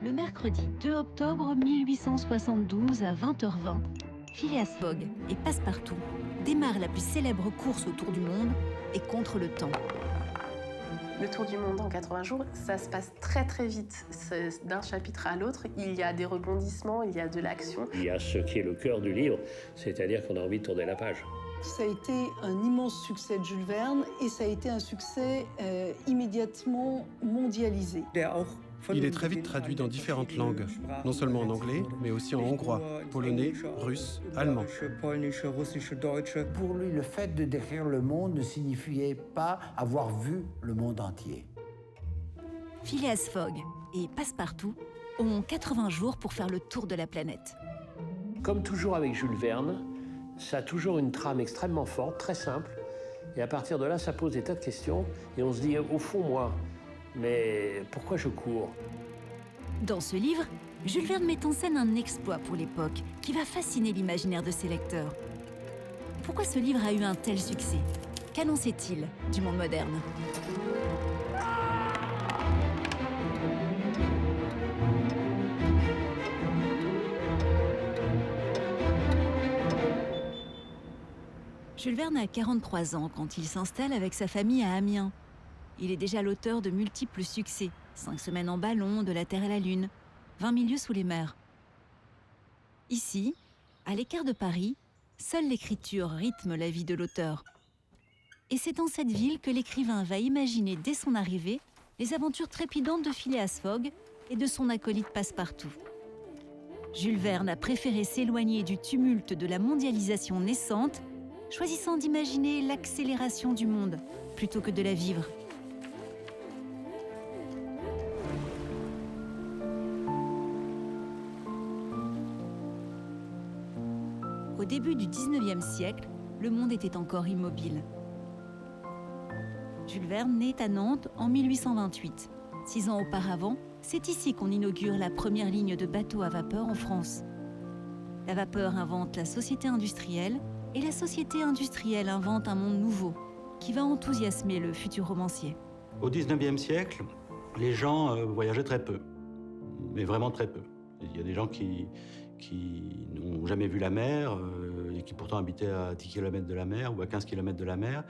Le mercredi 2 octobre 1872 à 20h20, Phileas Fogg et Passepartout démarrent la plus célèbre course autour du monde et contre le temps. Le tour du monde en 80 jours, ça se passe très très vite. D'un chapitre à l'autre, il y a des rebondissements, il y a de l'action. Il y a ce qui est le cœur du livre, c'est-à-dire qu'on a envie de tourner la page. Ça a été un immense succès de Jules Verne et ça a été un succès immédiatement mondialisé. Il est très vite traduit dans différentes langues, non seulement en anglais, mais aussi en hongrois, polonais, russe, allemand. Pour lui, le fait de décrire le monde ne signifiait pas avoir vu le monde entier. Phileas Fogg et Passepartout ont 80 jours pour faire le tour de la planète. Comme toujours avec Jules Verne, ça a toujours une trame extrêmement forte, très simple. Et à partir de là, ça pose des tas de questions. Et on se dit, au fond, moi, mais pourquoi je cours? Dans ce livre, Jules Verne met en scène un exploit pour l'époque qui va fasciner l'imaginaire de ses lecteurs. Pourquoi ce livre a eu un tel succès? Qu'annonçait-il du monde moderne? Jules Verne a 43 ans quand il s'installe avec sa famille à Amiens. Il est déjà l'auteur de multiples succès, 5 semaines en ballon, De la Terre et la Lune, 20 000 lieues sous les mers. Ici, à l'écart de Paris, seule l'écriture rythme la vie de l'auteur. Et c'est dans cette ville que l'écrivain va imaginer dès son arrivée les aventures trépidantes de Phileas Fogg et de son acolyte Passepartout. Jules Verne a préféré s'éloigner du tumulte de la mondialisation naissante, choisissant d'imaginer l'accélération du monde plutôt que de la vivre. Au début du 19e siècle, le monde était encore immobile. Jules Verne naît à Nantes en 1828. 6 ans auparavant, c'est ici qu'on inaugure la première ligne de bateaux à vapeur en France. La vapeur invente la société industrielle et la société industrielle invente un monde nouveau qui va enthousiasmer le futur romancier. Au 19e siècle, les gens voyageaient très peu, mais vraiment très peu. Il y a des gens qui n'ont jamais vu la mer et qui pourtant habitaient à 10 km de la mer ou à 15 km de la mer.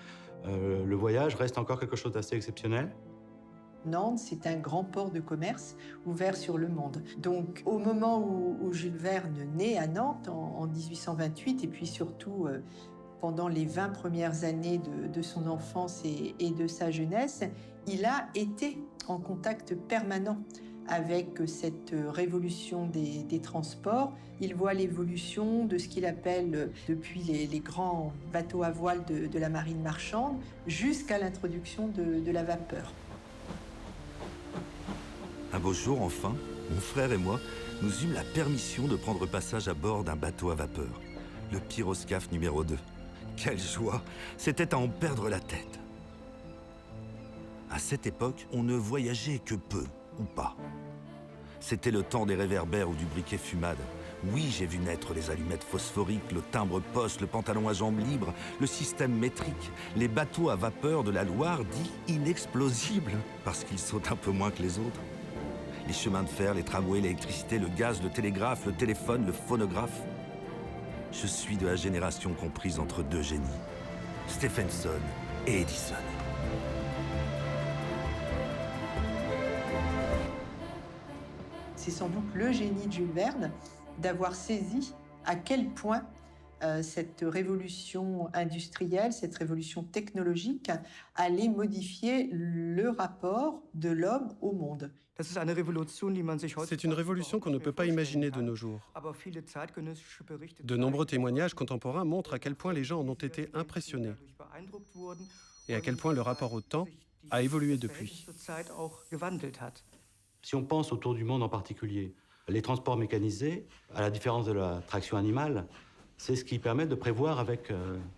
Le voyage reste encore quelque chose d'assez exceptionnel. Nantes, c'est un grand port de commerce ouvert sur le monde. Donc, au moment où Jules Verne naît à Nantes, en 1828, et puis surtout pendant les 20 premières années de son enfance et de sa jeunesse, il a été en contact permanent avec cette révolution des transports. Il voit l'évolution de ce qu'il appelle, depuis les grands bateaux à voile de la marine marchande, jusqu'à l'introduction de la vapeur. Un beau jour, enfin, mon frère et moi, nous eûmes la permission de prendre passage à bord d'un bateau à vapeur, le Pyroscaphe numéro 2. Quelle joie! C'était à en perdre la tête. À cette époque, on ne voyageait que peu, ou pas. C'était le temps des réverbères ou du briquet fumade. Oui, j'ai vu naître les allumettes phosphoriques, le timbre-poste, le pantalon à jambes libres, le système métrique, les bateaux à vapeur de la Loire dits inexplosibles, parce qu'ils sautent un peu moins que les autres. Les chemins de fer, les tramways, l'électricité, le gaz, le télégraphe, le téléphone, le phonographe. Je suis de la génération comprise entre deux génies, Stephenson et Edison. C'est sans doute le génie de Jules Verne d'avoir saisi à quel point cette révolution industrielle, cette révolution technologique allait modifier le rapport de l'homme au monde. C'est une révolution qu'on ne peut pas imaginer de nos jours. De nombreux témoignages contemporains montrent à quel point les gens en ont été impressionnés et à quel point le rapport au temps a évolué depuis. Si on pense au tour du monde en particulier, les transports mécanisés, à la différence de la traction animale, c'est ce qui permet de prévoir avec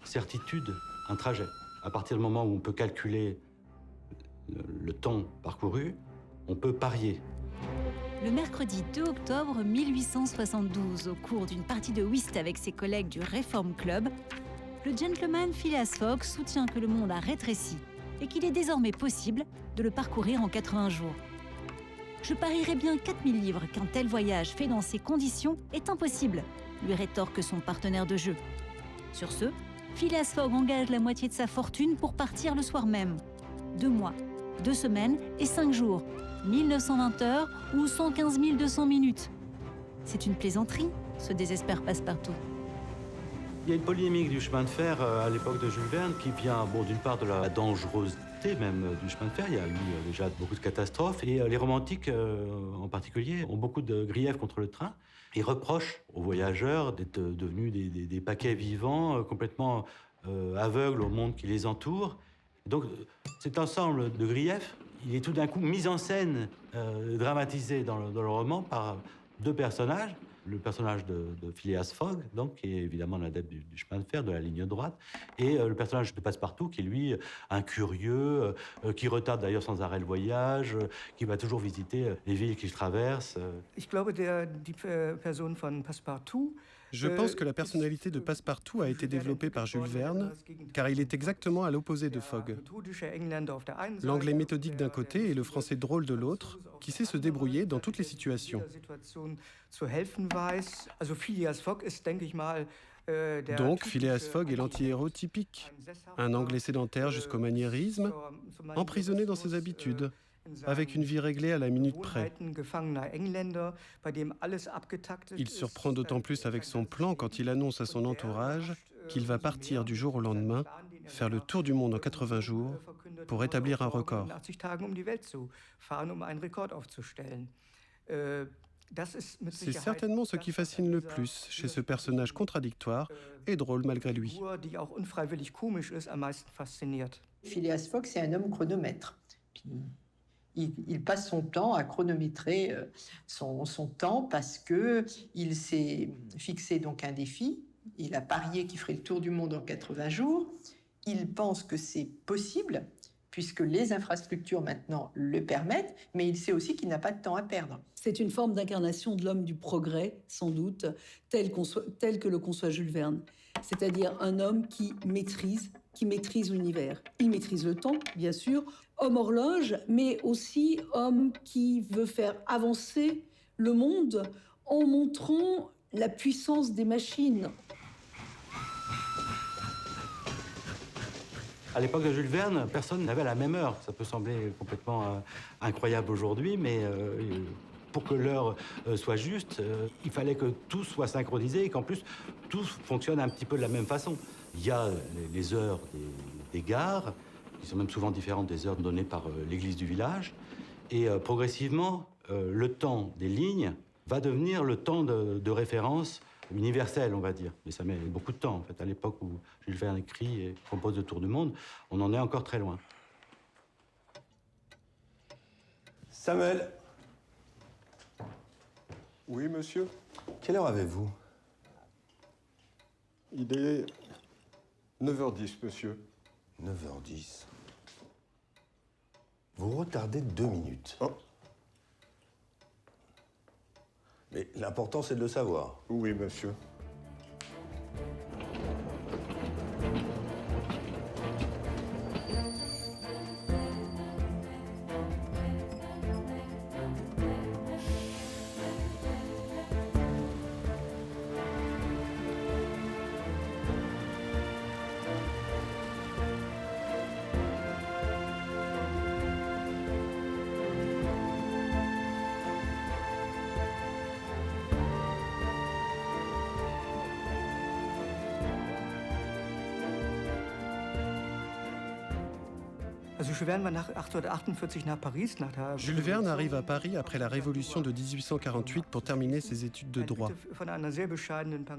certitude un trajet. À partir du moment où on peut calculer le temps parcouru, on peut parier. Le mercredi 2 octobre 1872, au cours d'une partie de whist avec ses collègues du Reform Club, le gentleman Phileas Fogg soutient que le monde a rétréci et qu'il est désormais possible de le parcourir en 80 jours. Je parierais bien 4000 livres qu'un tel voyage fait dans ces conditions est impossible, lui rétorque son partenaire de jeu. Sur ce, Phileas Fogg engage la moitié de sa fortune pour partir le soir même. 2 mois, 2 semaines et 5 jours, 1920 heures ou 115 200 minutes. C'est une plaisanterie, se désespère Passepartout. Il y a une polémique du chemin de fer à l'époque de Jules Verne qui vient d'une part de la dangerosité même du chemin de fer. Il y a eu déjà beaucoup de catastrophes et les romantiques en particulier ont beaucoup de griefs contre le train. Ils reprochent aux voyageurs d'être devenus des paquets vivants, complètement aveugles au monde qui les entoure. Donc cet ensemble de griefs, il est tout d'un coup mis en scène, dramatisé dans le roman par 2 personnages. Le personnage de Phileas Fogg, donc, qui est évidemment l'adepte du chemin de fer, de la ligne droite, et le personnage de Passepartout, qui est lui un curieux, qui retarde d'ailleurs sans arrêt le voyage, qui va toujours visiter les villes qu'il traverse. Je pense que la personnalité de Passepartout a été développée par Jules Verne, car il est exactement à l'opposé de Fogg. L'anglais méthodique d'un côté et le français drôle de l'autre, qui sait se débrouiller dans toutes les situations. Donc, Phileas Fogg est l'anti-héros typique. Un Anglais sédentaire jusqu'au maniérisme, emprisonné dans ses habitudes, avec une vie réglée à la minute près. Il surprend d'autant plus avec son plan quand il annonce à son entourage qu'il va partir du jour au lendemain, faire le tour du monde en 80 jours pour établir un record. C'est certainement ce qui fascine le plus chez ce personnage contradictoire et drôle malgré lui. Phileas Fogg, c'est un homme chronomètre. Il passe son temps à chronométrer son temps parce qu'il s'est fixé donc un défi. Il a parié qu'il ferait le tour du monde en 80 jours. Il pense que c'est possible puisque les infrastructures maintenant le permettent, mais il sait aussi qu'il n'a pas de temps à perdre. C'est une forme d'incarnation de l'homme du progrès, sans doute, tel que le conçoit Jules Verne. C'est-à-dire un homme qui maîtrise l'univers. Il maîtrise le temps, bien sûr, homme horloge, mais aussi homme qui veut faire avancer le monde en montrant la puissance des machines. À l'époque de Jules Verne, personne n'avait la même heure. Ça peut sembler complètement incroyable aujourd'hui, mais pour que l'heure soit juste, il fallait que tout soit synchronisé et qu'en plus, tout fonctionne un petit peu de la même façon. Il y a les heures des gares, qui sont même souvent différentes des heures données par l'église du village. Et progressivement, le temps des lignes va devenir le temps de référence universel, on va dire. Mais ça met beaucoup de temps, en fait. À l'époque où Jules Verne écrit et compose le Tour du monde, on en est encore très loin. Samuel. Oui, monsieur. Quelle heure avez-vous? Il est 9h10, monsieur. 9h10. Vous retardez 2 minutes. Oh. Mais l'important, c'est de le savoir. Oui, monsieur. Jules Verne arrive à Paris après la Révolution de 1848 pour terminer ses études de droit.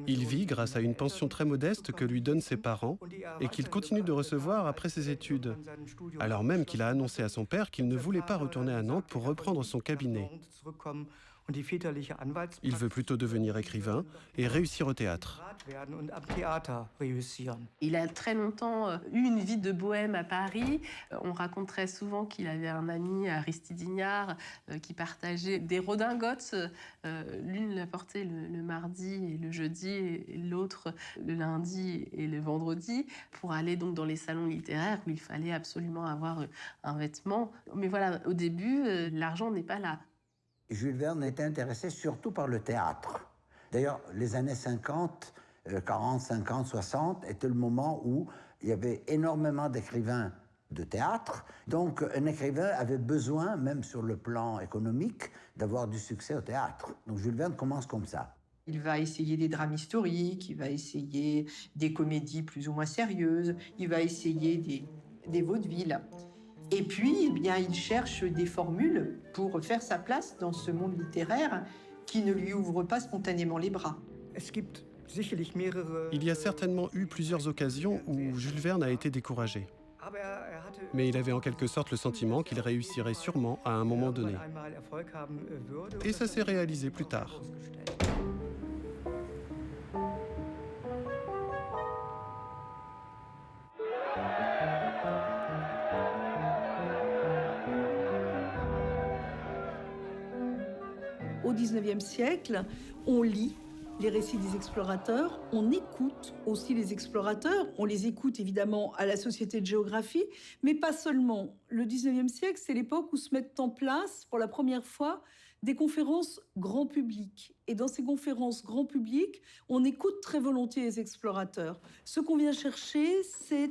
Il vit grâce à une pension très modeste que lui donnent ses parents et qu'il continue de recevoir après ses études, alors même qu'il a annoncé à son père qu'il ne voulait pas retourner à Nantes pour reprendre son cabinet. Il veut plutôt devenir écrivain et réussir au théâtre. Il a très longtemps eu une vie de bohème à Paris. On raconte très souvent qu'il avait un ami, Aristide Hignard, qui partageait des redingotes. L'une la portait le mardi et le jeudi, et l'autre le lundi et le vendredi, pour aller donc dans les salons littéraires où il fallait absolument avoir un vêtement. Mais voilà, au début, l'argent n'est pas là. Jules Verne était intéressé surtout par le théâtre. D'ailleurs, les années 50, 40, 50, 60 étaient le moment où il y avait énormément d'écrivains de théâtre. Donc, un écrivain avait besoin, même sur le plan économique, d'avoir du succès au théâtre. Donc, Jules Verne commence comme ça. Il va essayer des drames historiques, il va essayer des comédies plus ou moins sérieuses, il va essayer des vaudevilles. Et puis, eh bien, il cherche des formules pour faire sa place dans ce monde littéraire qui ne lui ouvre pas spontanément les bras. Il y a certainement eu plusieurs occasions où Jules Verne a été découragé. Mais il avait en quelque sorte le sentiment qu'il réussirait sûrement à un moment donné. Et ça s'est réalisé plus tard. Au XIXe siècle, on lit les récits des explorateurs, on écoute aussi les explorateurs, on les écoute évidemment à la Société de géographie, mais pas seulement. Le XIXe siècle, c'est l'époque où se mettent en place pour la première fois des conférences grand public. Et dans ces conférences grand public, on écoute très volontiers les explorateurs. Ce qu'on vient chercher, c'est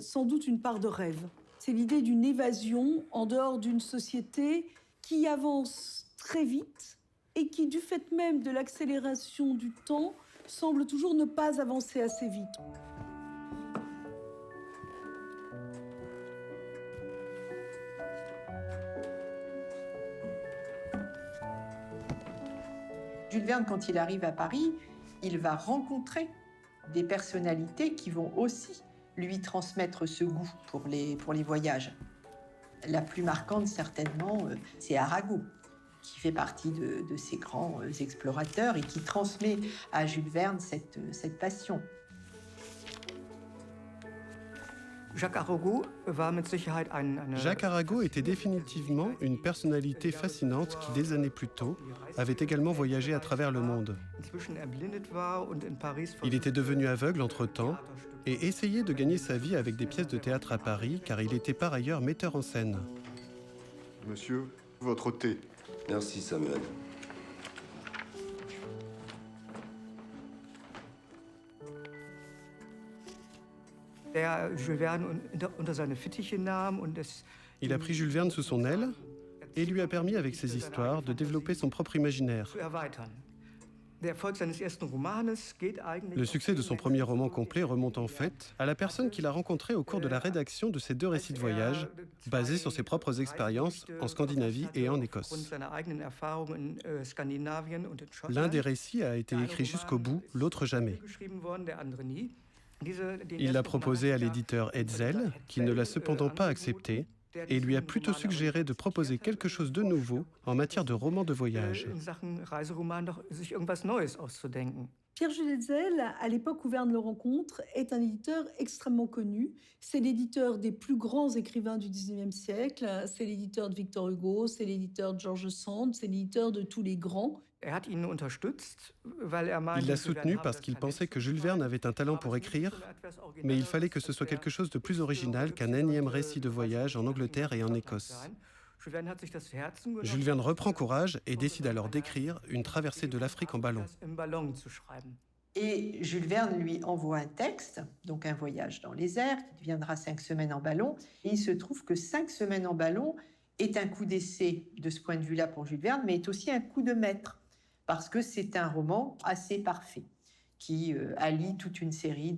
sans doute une part de rêve. C'est l'idée d'une évasion en dehors d'une société qui avance très vite et qui, du fait même de l'accélération du temps, semble toujours ne pas avancer assez vite. Jules Verne, quand il arrive à Paris, il va rencontrer des personnalités qui vont aussi lui transmettre ce goût pour les voyages. La plus marquante, certainement, c'est Arago, qui fait partie de ces grands explorateurs et qui transmet à Jules Verne cette passion. Jacques Arago était définitivement une personnalité fascinante qui, des années plus tôt, avait également voyagé à travers le monde. Il était devenu aveugle entre-temps et essayait de gagner sa vie avec des pièces de théâtre à Paris, car il était par ailleurs metteur en scène. Monsieur, votre thé. Merci, Samuel. Il a pris Jules Verne sous son aile et lui a permis, avec ses histoires, de développer son propre imaginaire. Le succès de son premier roman complet remonte en fait à la personne qu'il a rencontrée au cours de la rédaction de ces deux récits de voyage, basés sur ses propres expériences en Scandinavie et en Écosse. L'un des récits a été écrit jusqu'au bout, l'autre jamais. Il l'a proposé à l'éditeur Hetzel, qui ne l'a cependant pas accepté, et lui a plutôt suggéré de proposer quelque chose de nouveau en matière de roman de voyage. Pierre-Jules Hetzel, à l'époque où Verne le rencontre, est un éditeur extrêmement connu. C'est l'éditeur des plus grands écrivains du XIXe siècle. C'est l'éditeur de Victor Hugo, c'est l'éditeur de George Sand, c'est l'éditeur de tous les grands. Il l'a soutenu parce qu'il pensait que Jules Verne avait un talent pour écrire, mais il fallait que ce soit quelque chose de plus original qu'un énième récit de voyage en Angleterre et en Écosse. Jules Verne reprend courage et décide alors d'écrire une traversée de l'Afrique en ballon. Et Jules Verne lui envoie un texte, donc un voyage dans les airs, qui deviendra 5 semaines en ballon. Et il se trouve que 5 semaines en ballon est un coup d'essai de ce point de vue-là pour Jules Verne, mais est aussi un coup de maître, parce que c'est un roman assez parfait, qui allie toute une série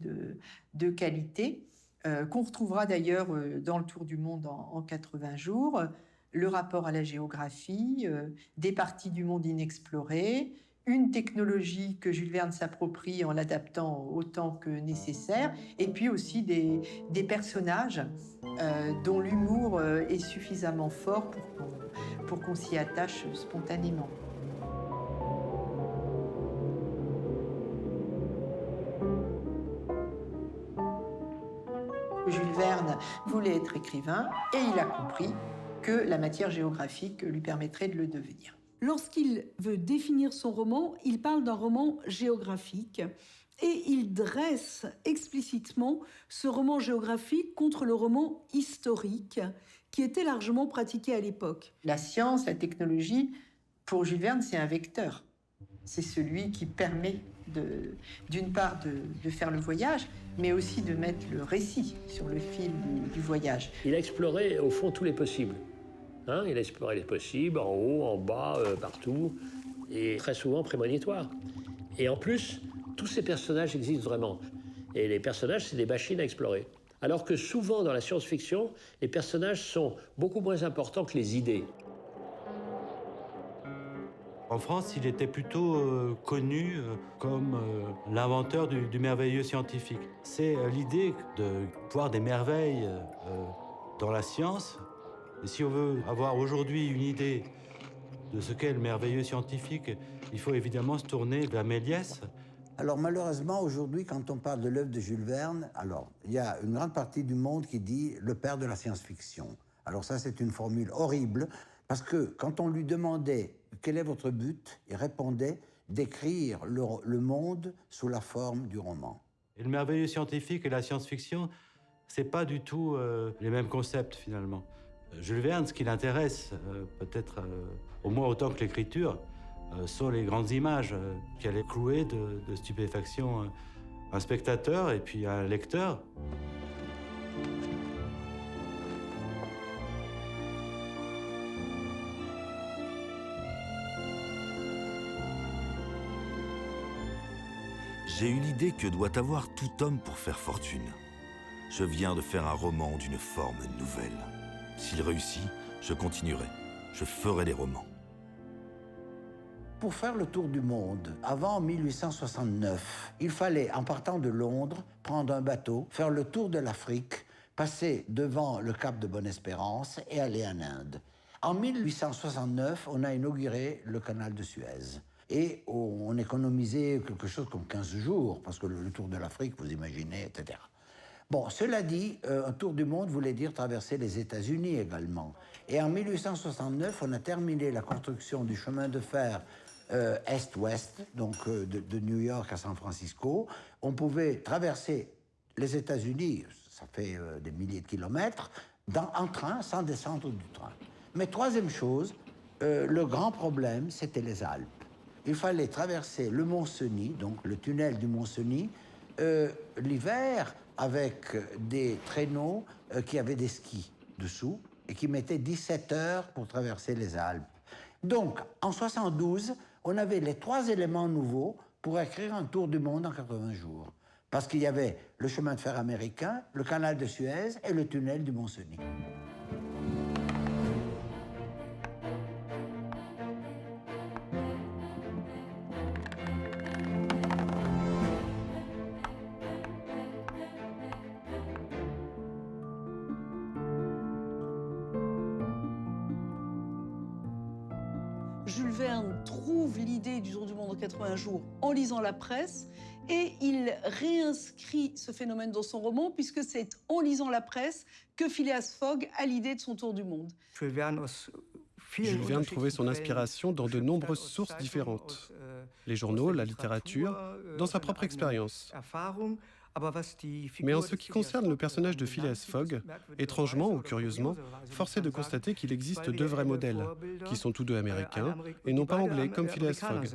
de qualités, qu'on retrouvera d'ailleurs dans le Tour du monde en 80 jours, le rapport à la géographie, des parties du monde inexplorées, une technologie que Jules Verne s'approprie en l'adaptant autant que nécessaire, et puis aussi des personnages dont l'humour est suffisamment fort pour qu'on s'y attache spontanément. Jules Verne voulait être écrivain et il a compris que la matière géographique lui permettrait de le devenir. Lorsqu'il veut définir son roman, il parle d'un roman géographique et il dresse explicitement ce roman géographique contre le roman historique qui était largement pratiqué à l'époque. La science, la technologie Pour Jules Verne, c'est un vecteur. C'est celui qui permet, d'une part, de faire le voyage, mais aussi de mettre le récit sur le fil du voyage. Il a exploré, au fond, tous les possibles. Hein, il a exploré les possibles, en haut, en bas, partout, et très souvent prémonitoire. Et en plus, tous ces personnages existent vraiment. Et les personnages, c'est des machines à explorer. Alors que souvent, dans la science-fiction, les personnages sont beaucoup moins importants que les idées. En France, il était plutôt connu comme l'inventeur du merveilleux scientifique. C'est l'idée de voir des merveilles dans la science. Et si on veut avoir aujourd'hui une idée de ce qu'est le merveilleux scientifique, il faut évidemment se tourner vers Méliès. Alors malheureusement, aujourd'hui, quand on parle de l'œuvre de Jules Verne, alors il y a une grande partie du monde qui dit le père de la science-fiction. Alors ça, c'est une formule horrible, parce que quand on lui demandait quel est votre but, il répondait d'écrire le monde sous la forme du roman. Et le merveilleux scientifique et la science-fiction, c'est pas du tout les mêmes concepts finalement. Jules Verne, ce qui l'intéresse, peut-être au moins autant que l'écriture, sont les grandes images qui allaient clouer de stupéfaction un spectateur et puis un lecteur. J'ai eu l'idée que doit avoir tout homme pour faire fortune. Je viens de faire un roman d'une forme nouvelle. S'il réussit, je continuerai. Je ferai des romans. Pour faire le tour du monde, avant 1869, il fallait, en partant de Londres, prendre un bateau, faire le tour de l'Afrique, passer devant le cap de Bonne-Espérance et aller en Inde. En 1869, on a inauguré le canal de Suez. Et on économisait quelque chose comme 15 jours, parce que le tour de l'Afrique, vous imaginez, etc. Bon, cela dit, un tour du monde voulait dire traverser les États-Unis également. Et en 1869, on a terminé la construction du chemin de fer Est-Ouest, donc de New York à San Francisco. On pouvait traverser les États-Unis, ça fait des milliers de kilomètres, en train, sans descendre du train. Mais troisième chose, le grand problème, c'était les Alpes. Il fallait traverser le Mont-Cenis, donc le tunnel du Mont-Cenis, l'hiver avec des traîneaux qui avaient des skis dessous et qui mettaient 17 heures pour traverser les Alpes. Donc, en 72, on avait les 3 éléments nouveaux pour écrire un tour du monde en 80 jours. Parce qu'il y avait le chemin de fer américain, le canal de Suez et le tunnel du Mont-Cenis. Jules Verne trouve l'idée du tour du monde en 80 jours en lisant la presse et il réinscrit ce phénomène dans son roman puisque c'est en lisant la presse que Phileas Fogg a l'idée de son tour du monde. Jules Verne trouvait son inspiration dans de nombreuses sources différentes. Les journaux, la littérature, dans sa propre expérience. Mais en ce qui concerne le personnage de Phileas Fogg, étrangement ou curieusement, force est de constater qu'il existe 2 vrais modèles, qui sont tous 2 américains et non pas anglais comme Phileas Fogg.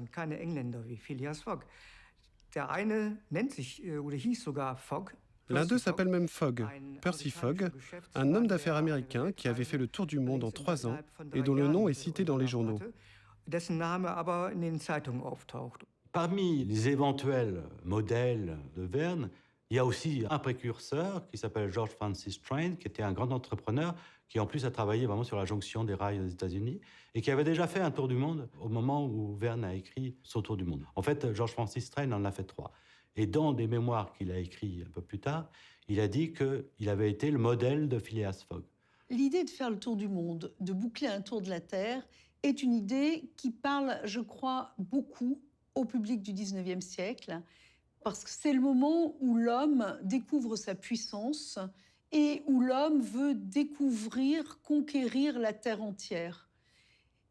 L'un d'eux s'appelle même Fogg, Percy Fogg, un homme d'affaires américain qui avait fait le tour du monde en 3 ans et dont le nom est cité dans les journaux. Parmi les éventuels modèles de Verne, il y a aussi un précurseur qui s'appelle George Francis Train, qui était un grand entrepreneur qui en plus a travaillé vraiment sur la jonction des rails aux États-Unis et qui avait déjà fait un tour du monde au moment où Verne a écrit son tour du monde. En fait, George Francis Train en a fait 3. Et dans des mémoires qu'il a écrits un peu plus tard, il a dit qu'il avait été le modèle de Phileas Fogg. L'idée de faire le tour du monde, de boucler un tour de la Terre, est une idée qui parle, je crois, beaucoup au public du 19e siècle, parce que c'est le moment où l'homme découvre sa puissance et où l'homme veut découvrir, conquérir la Terre entière.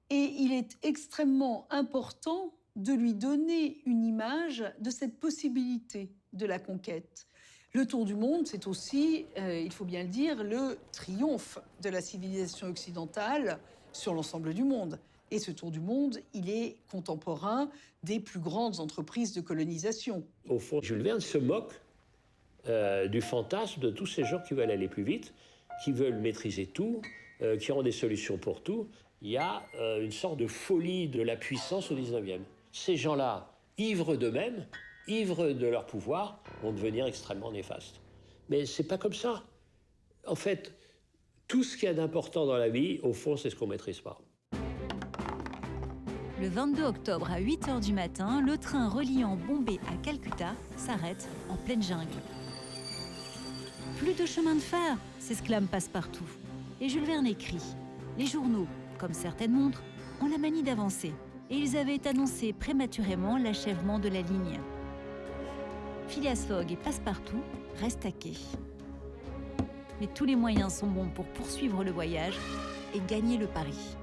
Et il est extrêmement important de lui donner une image de cette possibilité de la conquête. Le tour du monde, c'est aussi, il faut bien le dire, le triomphe de la civilisation occidentale sur l'ensemble du monde. Et ce tour du monde, il est contemporain des plus grandes entreprises de colonisation. Au fond, Jules Verne se moque du fantasme de tous ces gens qui veulent aller plus vite, qui veulent maîtriser tout, qui ont des solutions pour tout. Il y a une sorte de folie de la puissance au 19e. Ces gens-là, ivres d'eux-mêmes, ivres de leur pouvoir, vont devenir extrêmement néfastes. Mais c'est pas comme ça. En fait, tout ce qu'il y a d'important dans la vie, au fond, c'est ce qu'on ne maîtrise pas. Le 22 octobre à 8h du matin, le train reliant Bombay à Calcutta s'arrête en pleine jungle. Plus de chemin de fer, s'exclame Passepartout. Et Jules Verne écrit « Les journaux, comme certaines montres, ont la manie d'avancer. Et ils avaient annoncé prématurément l'achèvement de la ligne. » Phileas Fogg et Passepartout restent à quai. Mais tous les moyens sont bons pour poursuivre le voyage et gagner le pari.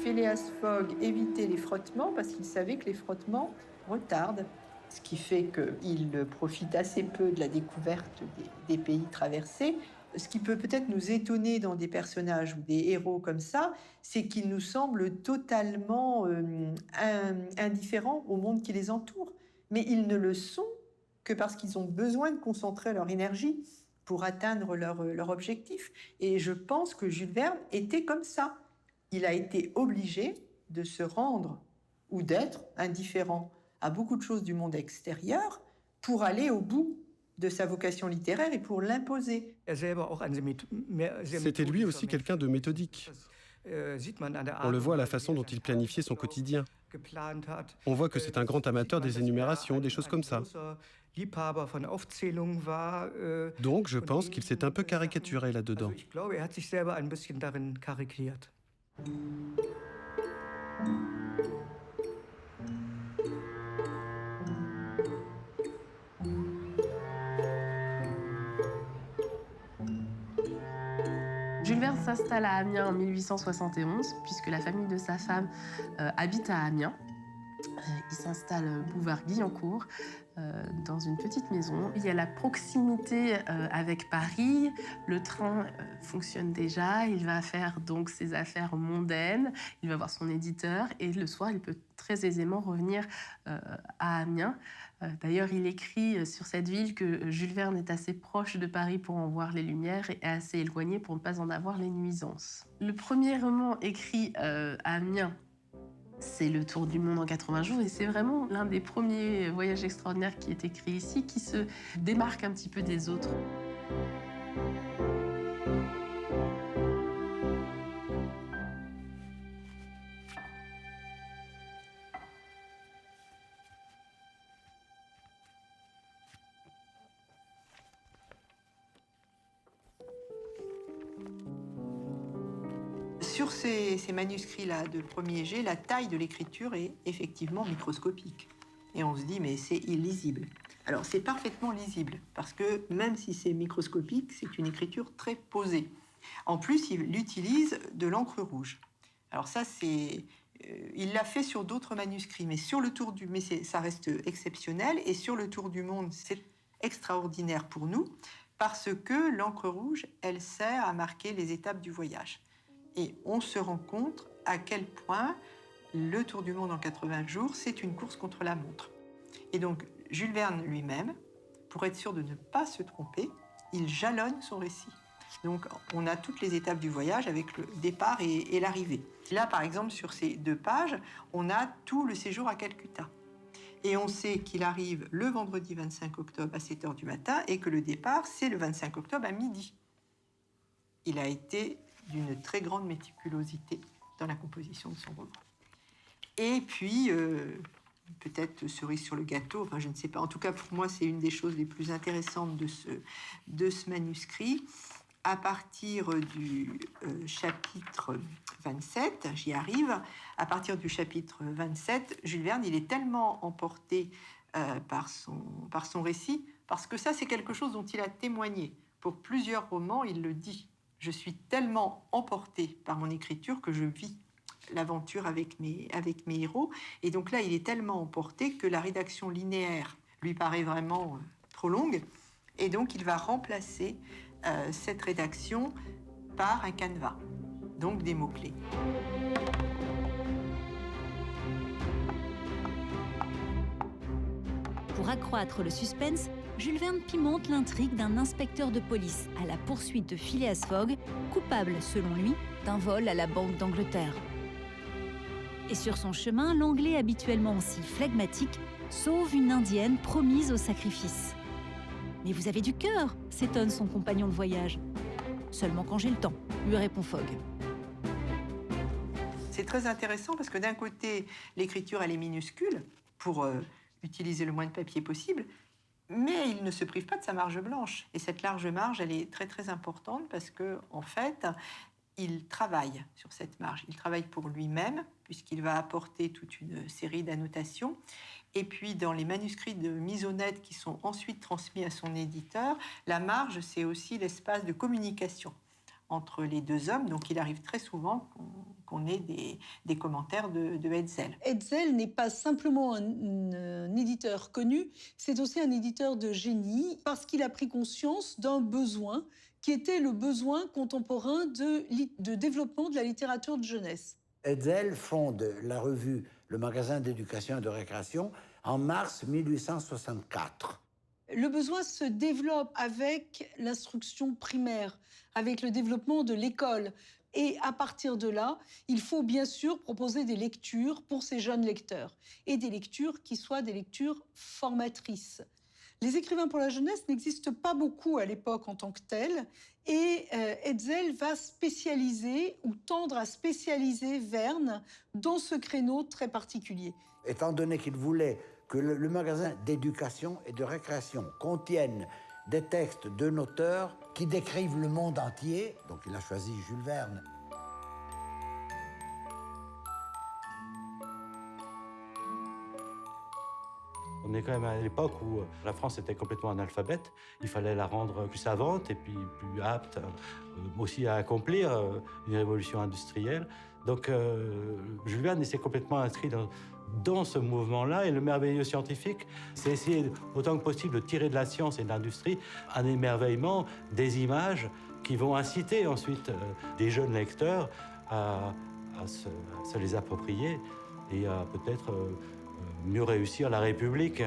Phileas Fogg évitait les frottements parce qu'il savait que les frottements retardent. Ce qui fait qu'il profite assez peu de la découverte des pays traversés. Ce qui peut peut-être nous étonner dans des personnages ou des héros comme ça, c'est qu'ils nous semblent totalement indifférents au monde qui les entoure. Mais ils ne le sont que parce qu'ils ont besoin de concentrer leur énergie pour atteindre leur objectif. Et je pense que Jules Verne était comme ça. Il a été obligé de se rendre ou d'être indifférent à beaucoup de choses du monde extérieur pour aller au bout de sa vocation littéraire et pour l'imposer. C'était lui aussi quelqu'un de méthodique. On le voit à la façon dont il planifiait son quotidien. On voit que c'est un grand amateur des énumérations, des choses comme ça. Donc je pense qu'il s'est un peu caricaturé là-dedans. Jules Verne s'installe à Amiens en 1871, puisque la famille de sa femme habite à Amiens. Il s'installe boulevard Guyancourt, dans une petite maison. Il y a la proximité avec Paris. Le train fonctionne déjà. Il va faire donc ses affaires mondaines. Il va voir son éditeur. Et le soir, il peut très aisément revenir à Amiens. D'ailleurs, il écrit sur cette ville que Jules Verne est assez proche de Paris pour en voir les lumières et assez éloigné pour ne pas en avoir les nuisances. Le premier roman écrit à Amiens, c'est Le Tour du monde en 80 jours, et c'est vraiment l'un des premiers voyages extraordinaires qui est écrit ici, qui se démarque un petit peu des autres. Sur ces manuscrits-là de premier jet, la taille de l'écriture est effectivement microscopique. Et on se dit, mais c'est illisible. Alors, c'est parfaitement lisible, parce que même si c'est microscopique, c'est une écriture très posée. En plus, il utilise de l'encre rouge. Alors ça, c'est... il l'a fait sur d'autres manuscrits, mais sur le Tour du... Mais ça reste exceptionnel. Et sur le Tour du monde, c'est extraordinaire pour nous, parce que l'encre rouge, elle sert à marquer les étapes du voyage. Et on se rend compte à quel point le Tour du monde en 80 jours, c'est une course contre la montre. Et donc, Jules Verne lui-même, pour être sûr de ne pas se tromper, il jalonne son récit. Donc, on a toutes les étapes du voyage avec le départ et l'arrivée. Là, par exemple, sur ces 2 pages, on a tout le séjour à Calcutta. Et on sait qu'il arrive le vendredi 25 octobre à 7h du matin et que le départ, c'est le 25 octobre à midi. Il a été d'une très grande méticulosité dans la composition de son roman. Et puis, peut-être cerise sur le gâteau, enfin je ne sais pas, en tout cas pour moi c'est une des choses les plus intéressantes de ce manuscrit. À partir du chapitre 27, j'y arrive, à partir du chapitre 27, Jules Verne, il est tellement emporté par son récit, parce que ça c'est quelque chose dont il a témoigné. Pour plusieurs romans, il le dit. Je suis tellement emportée par mon écriture que je vis l'aventure avec mes héros. Et donc là, il est tellement emporté que la rédaction linéaire lui paraît vraiment trop longue. Et donc, il va remplacer cette rédaction par un canevas, donc des mots-clés. Pour accroître le suspense, Jules Verne pimente l'intrigue d'un inspecteur de police à la poursuite de Phileas Fogg, coupable, selon lui, d'un vol à la Banque d'Angleterre. Et sur son chemin, l'Anglais habituellement aussi flegmatique sauve une Indienne promise au sacrifice. « Mais vous avez du cœur !» s'étonne son compagnon de voyage. « Seulement quand j'ai le temps », lui répond Fogg. C'est très intéressant parce que d'un côté, l'écriture, elle est minuscule pour utiliser le moins de papier possible, mais il ne se prive pas de sa marge blanche. Et cette large marge, elle est très très importante parce que, en fait, il travaille sur cette marge. Il travaille pour lui-même, puisqu'il va apporter toute une série d'annotations. Et puis, dans les manuscrits de Misonnette qui sont ensuite transmis à son éditeur, la marge, c'est aussi l'espace de communication entre les deux hommes. Donc, il arrive très souvent qu'on ait des commentaires de Hetzel. Hetzel n'est pas simplement un éditeur connu, c'est aussi un éditeur de génie, parce qu'il a pris conscience d'un besoin qui était le besoin contemporain de développement de la littérature de jeunesse. Hetzel fonde la revue Le Magasin d'éducation et de récréation en mars 1864. Le besoin se développe avec l'instruction primaire, avec le développement de l'école. Et à partir de là, il faut bien sûr proposer des lectures pour ces jeunes lecteurs, et des lectures qui soient des lectures formatrices. Les écrivains pour la jeunesse n'existent pas beaucoup à l'époque en tant que tels, et Hetzel va spécialiser ou tendre à spécialiser Verne dans ce créneau très particulier. Étant donné qu'il voulait que le magasin d'éducation et de récréation contienne des textes d'un auteur qui décrivent le monde entier, donc il a choisi Jules Verne. On est quand même à l'époque où la France était complètement analphabète. Il fallait la rendre plus savante et puis plus apte aussi à accomplir une révolution industrielle. Donc Jules Verne s'est complètement inscrit dans ce mouvement-là. Et le merveilleux scientifique, c'est essayer autant que possible de tirer de la science et de l'industrie un émerveillement, des images qui vont inciter ensuite des jeunes lecteurs à se les approprier et à peut-être mieux réussir la République.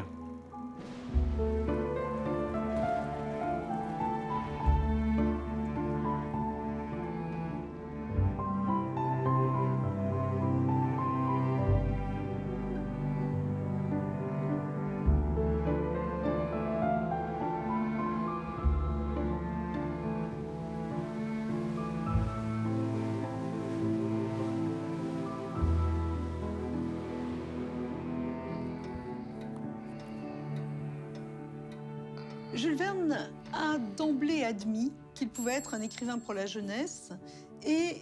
Jules Verne a d'emblée admis qu'il pouvait être un écrivain pour la jeunesse et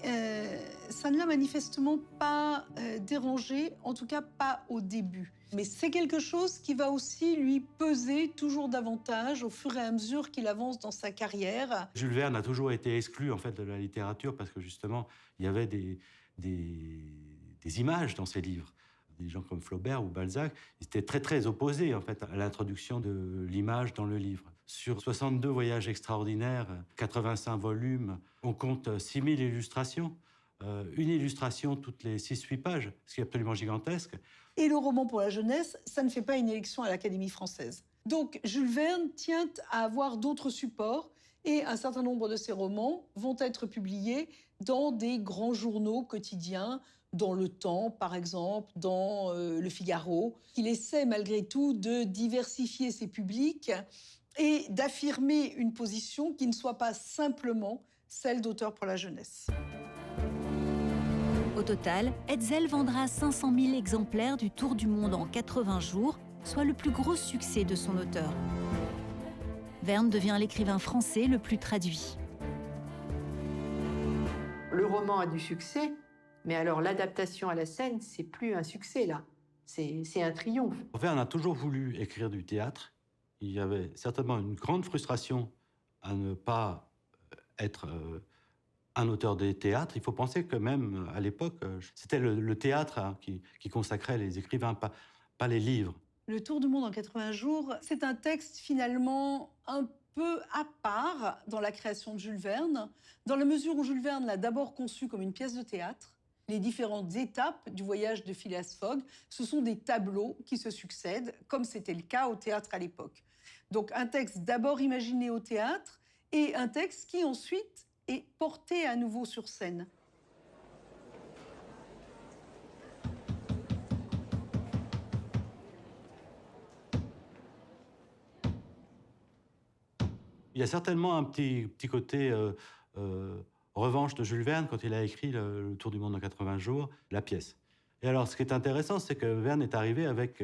ça ne l'a manifestement pas dérangé, en tout cas pas au début. Mais c'est quelque chose qui va aussi lui peser toujours davantage au fur et à mesure qu'il avance dans sa carrière. Jules Verne a toujours été exclu en fait de la littérature parce que justement il y avait des images dans ses livres. Des gens comme Flaubert ou Balzac, ils étaient très opposés en fait à l'introduction de l'image dans le livre. Sur 62 voyages extraordinaires, 85 volumes, on compte 6000 illustrations. Une illustration toutes les 6-8 pages, ce qui est absolument gigantesque. Et le roman pour la jeunesse, ça ne fait pas une élection à l'Académie française. Donc Jules Verne tient à avoir d'autres supports et un certain nombre de ses romans vont être publiés dans des grands journaux quotidiens, dans Le Temps, par exemple, dans Le Figaro. Il essaie malgré tout de diversifier ses publics et d'affirmer une position qui ne soit pas simplement celle d'auteur pour la jeunesse. Au total, Hetzel vendra 500 000 exemplaires du Tour du monde en 80 jours, soit le plus gros succès de son auteur. Verne devient l'écrivain français le plus traduit. Le roman a du succès, mais alors l'adaptation à la scène, c'est plus un succès là, c'est un triomphe. Verne a toujours voulu écrire du théâtre. Il y avait certainement une grande frustration à ne pas être un auteur de théâtre. Il faut penser que même à l'époque, c'était le théâtre qui consacrait les écrivains, pas les livres. Le Tour du monde en 80 jours, c'est un texte finalement un peu à part dans la création de Jules Verne, dans la mesure où Jules Verne l'a d'abord conçu comme une pièce de théâtre. Les différentes étapes du voyage de Phileas Fogg, ce sont des tableaux qui se succèdent, comme c'était le cas au théâtre à l'époque. Donc un texte d'abord imaginé au théâtre et un texte qui ensuite est porté à nouveau sur scène. Il y a certainement un petit côté revanche de Jules Verne quand il a écrit le Tour du monde en 80 jours, la pièce. Et alors, ce qui est intéressant, c'est que Verne est arrivé avec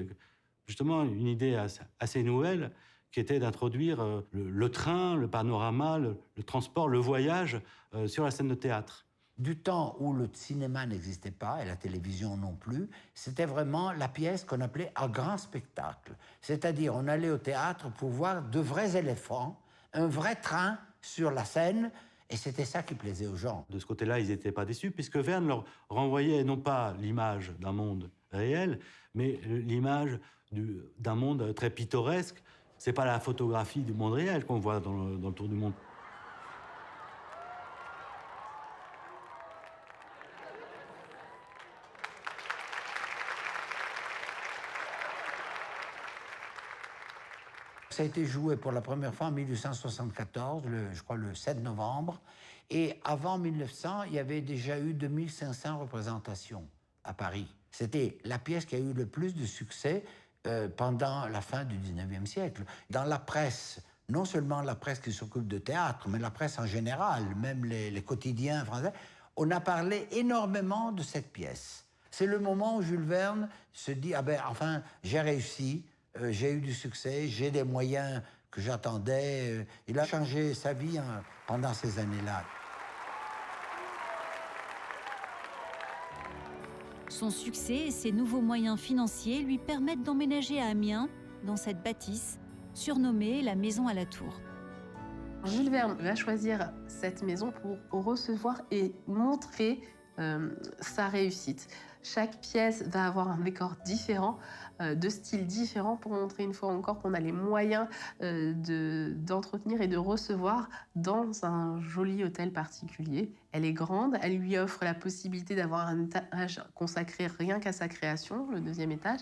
justement une idée assez nouvelle, qui était d'introduire le train, le panorama, le transport, le voyage sur la scène de théâtre. Du temps où le cinéma n'existait pas et la télévision non plus, c'était vraiment la pièce qu'on appelait un grand spectacle. C'est-à-dire, on allait au théâtre pour voir de vrais éléphants, un vrai train sur la scène, et c'était ça qui plaisait aux gens. De ce côté-là, ils n'étaient pas déçus, puisque Verne leur renvoyait non pas l'image d'un monde réel, mais l'image d'un monde très pittoresque. C'est pas la photographie du monde réel qu'on voit dans le Tour du monde. Ça a été joué pour la première fois en 1874, je crois le 7 novembre. Et avant 1900, il y avait déjà eu 2500 représentations à Paris. C'était la pièce qui a eu le plus de succès pendant la fin du 19e siècle. Dans la presse, non seulement la presse qui s'occupe de théâtre, mais la presse en général, même les quotidiens français, on a parlé énormément de cette pièce. C'est le moment où Jules Verne se dit « Ah ben, enfin, j'ai réussi ». J'ai eu du succès, j'ai des moyens que j'attendais. Il a changé sa vie pendant ces années-là. Son succès et ses nouveaux moyens financiers lui permettent d'emménager à Amiens, dans cette bâtisse, surnommée la Maison à la Tour. Jules Verne va choisir cette maison pour recevoir et montrer sa réussite. Chaque pièce va avoir un décor différent, de style différent, pour montrer une fois encore qu'on a les moyens d'entretenir et de recevoir dans un joli hôtel particulier. Elle est grande, elle lui offre la possibilité d'avoir un étage consacré rien qu'à sa création, le 2e étage.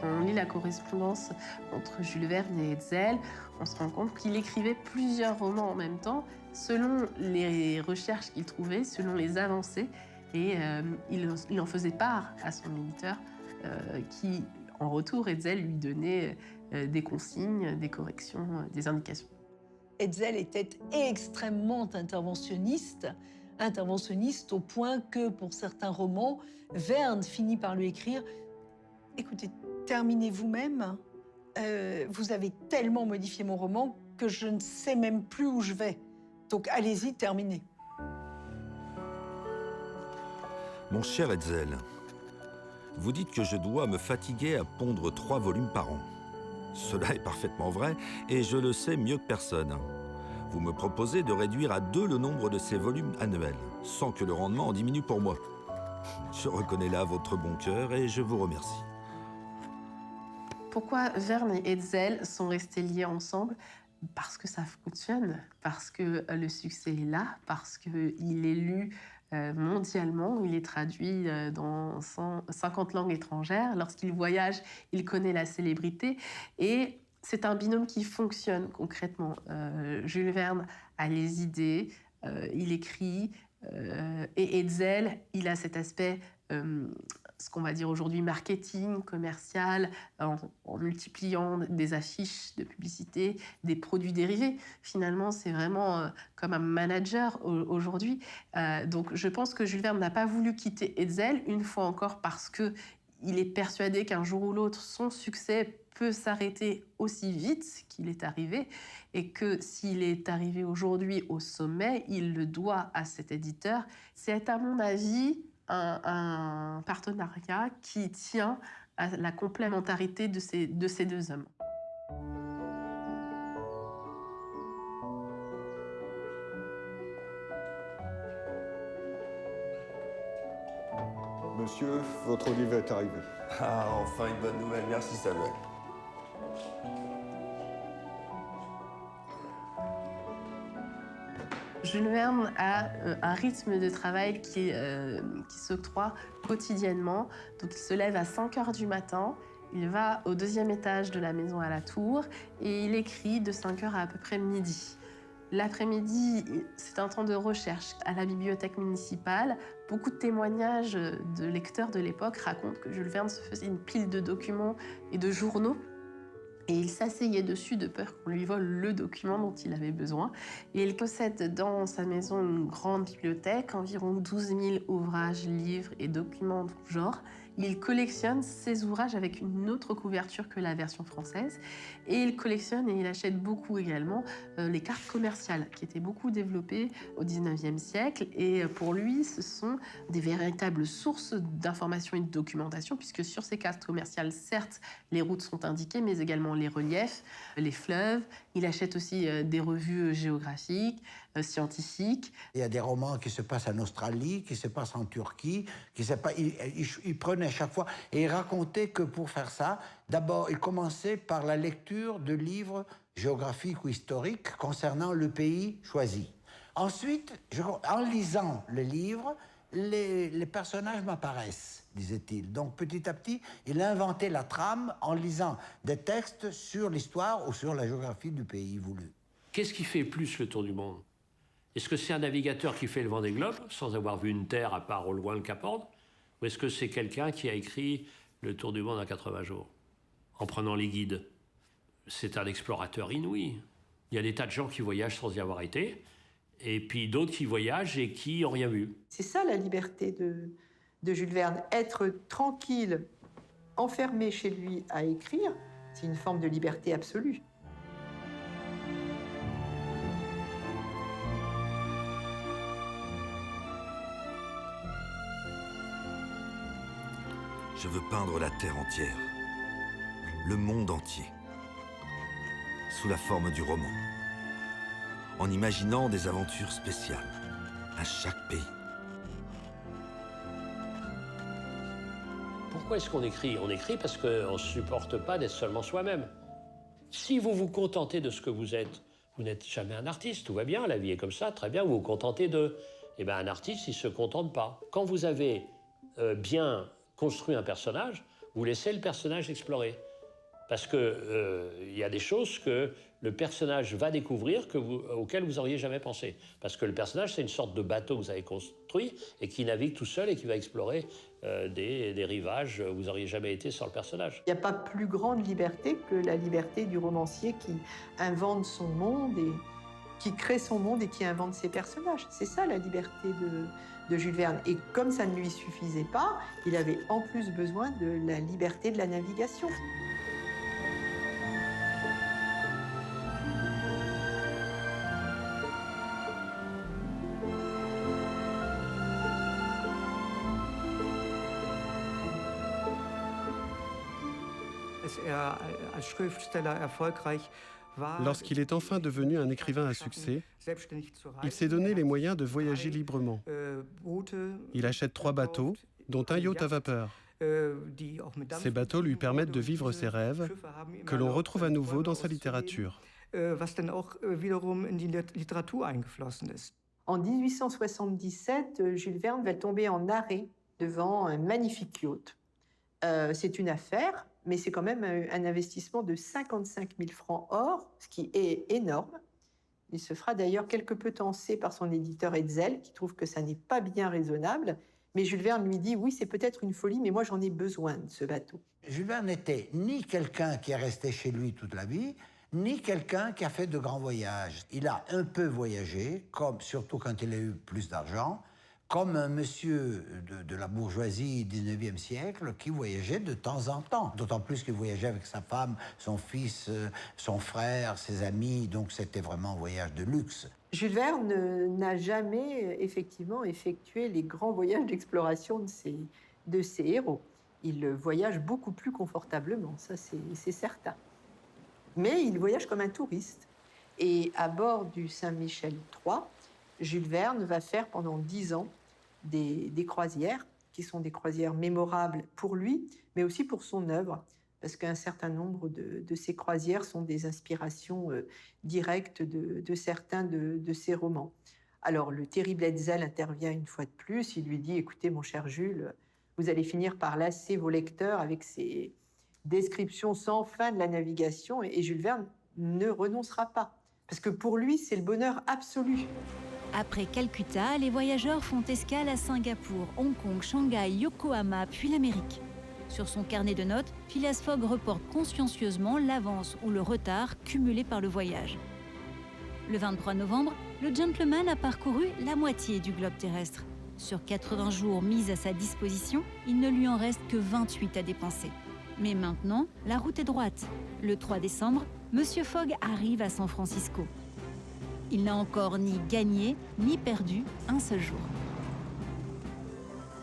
On lit la correspondance entre Jules Verne et Hetzel, on se rend compte qu'il écrivait plusieurs romans en même temps, selon les recherches qu'il trouvait, selon les avancées, et il en faisait part à son éditeur, qui, en retour, Hetzel lui donnait des consignes, des corrections, des indications. Hetzel était extrêmement interventionniste au point que, pour certains romans, Verne finit par lui écrire « Écoutez, terminez vous-même. Vous avez tellement modifié mon roman que je ne sais même plus où je vais. Donc allez-y, terminez. » Mon cher Hetzel, vous dites que je dois me fatiguer à pondre 3 volumes par an. Cela est parfaitement vrai, et je le sais mieux que personne. Vous me proposez de réduire à 2 le nombre de ces volumes annuels, sans que le rendement en diminue pour moi. Je reconnais là votre bon cœur et je vous remercie. Pourquoi Verne et Hetzel sont restés liés ensemble? Parce que ça fonctionne, parce que le succès est là, parce qu'il est lu mondialement, il est traduit dans 50 langues étrangères. Lorsqu'il voyage, il connaît la célébrité et c'est un binôme qui fonctionne concrètement. Jules Verne a les idées, il écrit, et Hetzel, il a cet aspect, ce qu'on va dire aujourd'hui marketing, commercial, en multipliant des affiches de publicité, des produits dérivés. Finalement, c'est vraiment comme un manager aujourd'hui. Donc je pense que Jules Verne n'a pas voulu quitter Hetzel, une fois encore parce qu'il est persuadé qu'un jour ou l'autre, son succès peut s'arrêter aussi vite qu'il est arrivé et que s'il est arrivé aujourd'hui au sommet, il le doit à cet éditeur. C'est à mon avis un partenariat qui tient à la complémentarité de ces deux hommes. Monsieur, votre livre est arrivé. Ah, enfin une bonne nouvelle. Merci, Samuel. Jules Verne a un rythme de travail qui s'octroie quotidiennement. Donc il se lève à 5 h du matin, il va au 2e étage de la maison à la Tour et il écrit de 5 h à peu près midi. L'après-midi, c'est un temps de recherche à la bibliothèque municipale. Beaucoup de témoignages de lecteurs de l'époque racontent que Jules Verne se faisait une pile de documents et de journaux. Et il s'asseyait dessus de peur qu'on lui vole le document dont il avait besoin. Et il possède dans sa maison une grande bibliothèque, environ 12 000 ouvrages, livres et documents de tout genre. Il collectionne ces ouvrages avec une autre couverture que la version française. Et il collectionne et il achète beaucoup également les cartes commerciales qui étaient beaucoup développées au 19e siècle. Et pour lui, ce sont des véritables sources d'information et de documentation, puisque sur ces cartes commerciales, certes, les routes sont indiquées, mais également les reliefs, les fleuves. Il achète aussi des revues géographiques, scientifiques. Il y a des romans qui se passent en Australie, qui se passent en Turquie, il prenait chaque fois et il racontait que pour faire ça, d'abord, il commençait par la lecture de livres géographiques ou historiques concernant le pays choisi. Ensuite, en lisant le livre, les personnages m'apparaissent, disait-il. Donc, petit à petit, il a inventé la trame en lisant des textes sur l'histoire ou sur la géographie du pays voulu. Qu'est-ce qui fait plus le tour du monde? Est-ce que c'est un navigateur qui fait le Vendée Globe, sans avoir vu une terre à part au loin le Cap Horn? Ou est-ce que c'est quelqu'un qui a écrit le tour du monde en 80 jours, en prenant les guides? C'est un explorateur inouï. Il y a des tas de gens qui voyagent sans y avoir été, et puis d'autres qui voyagent et qui n'ont rien vu. C'est ça la liberté de Jules Verne. Être tranquille, enfermé chez lui à écrire, c'est une forme de liberté absolue. Je veux peindre la Terre entière, le monde entier, sous la forme du roman, en imaginant des aventures spéciales à chaque pays. Pourquoi est-ce qu'on écrit? On écrit parce qu'on ne supporte pas d'être seulement soi-même. Si vous vous contentez de ce que vous n'êtes jamais un artiste, tout va bien, la vie est comme ça, très bien, vous vous contentez de... Eh bien, un artiste, il ne se contente pas. Quand vous avez bien construit un personnage, vous laissez le personnage explorer. Parce qu'il y a des choses que le personnage va découvrir auxquelles vous n'auriez jamais pensé. Parce que le personnage, c'est une sorte de bateau que vous avez construit et qui navigue tout seul et qui va explorer des rivages où vous n'auriez jamais été sans le personnage. Il n'y a pas plus grande liberté que la liberté du romancier qui invente son monde et qui crée son monde et qui invente ses personnages. C'est ça la liberté de Jules Verne. Et comme ça ne lui suffisait pas, il avait en plus besoin de la liberté de la navigation. Lorsqu'il est enfin devenu un écrivain à succès, il s'est donné les moyens de voyager librement. Il achète 3 bateaux, dont un yacht à vapeur. Ces bateaux lui permettent de vivre ses rêves, que l'on retrouve à nouveau dans sa littérature. En 1877, Jules Verne va tomber en arrêt devant un magnifique yacht. C'est une affaire, mais c'est quand même un investissement de 55 000 francs or, ce qui est énorme. Il se fera d'ailleurs quelque peu tancer par son éditeur Hetzel, qui trouve que ça n'est pas bien raisonnable. Mais Jules Verne lui dit « Oui, c'est peut-être une folie, mais moi j'en ai besoin de ce bateau ». Jules Verne n'était ni quelqu'un qui est resté chez lui toute la vie, ni quelqu'un qui a fait de grands voyages. Il a un peu voyagé, surtout quand il a eu plus d'argent, comme un monsieur de la bourgeoisie du 19e siècle qui voyageait de temps en temps. D'autant plus qu'il voyageait avec sa femme, son fils, son frère, ses amis, donc c'était vraiment un voyage de luxe. Jules Verne n'a jamais effectivement effectué les grands voyages d'exploration de ses héros. Il voyage beaucoup plus confortablement, ça c'est certain. Mais il voyage comme un touriste. Et à bord du Saint-Michel III, Jules Verne va faire pendant 10 ans des croisières, qui sont des croisières mémorables pour lui, mais aussi pour son œuvre, parce qu'un certain nombre de ces croisières sont des inspirations directes de certains de ses romans. Alors, le terrible Hetzel intervient une fois de plus. Il lui dit « Écoutez, mon cher Jules, vous allez finir par lasser vos lecteurs avec ces descriptions sans fin de la navigation. » Et Jules Verne ne renoncera pas, parce que pour lui, c'est le bonheur absolu. Après Calcutta, les voyageurs font escale à Singapour, Hong Kong, Shanghai, Yokohama, puis l'Amérique. Sur son carnet de notes, Phileas Fogg reporte consciencieusement l'avance ou le retard cumulé par le voyage. Le 23 novembre, le gentleman a parcouru la moitié du globe terrestre. Sur 80 jours mis à sa disposition, il ne lui en reste que 28 à dépenser. Mais maintenant, la route est droite. Le 3 décembre, Monsieur Fogg arrive à San Francisco. Il n'a encore ni gagné ni perdu un seul jour.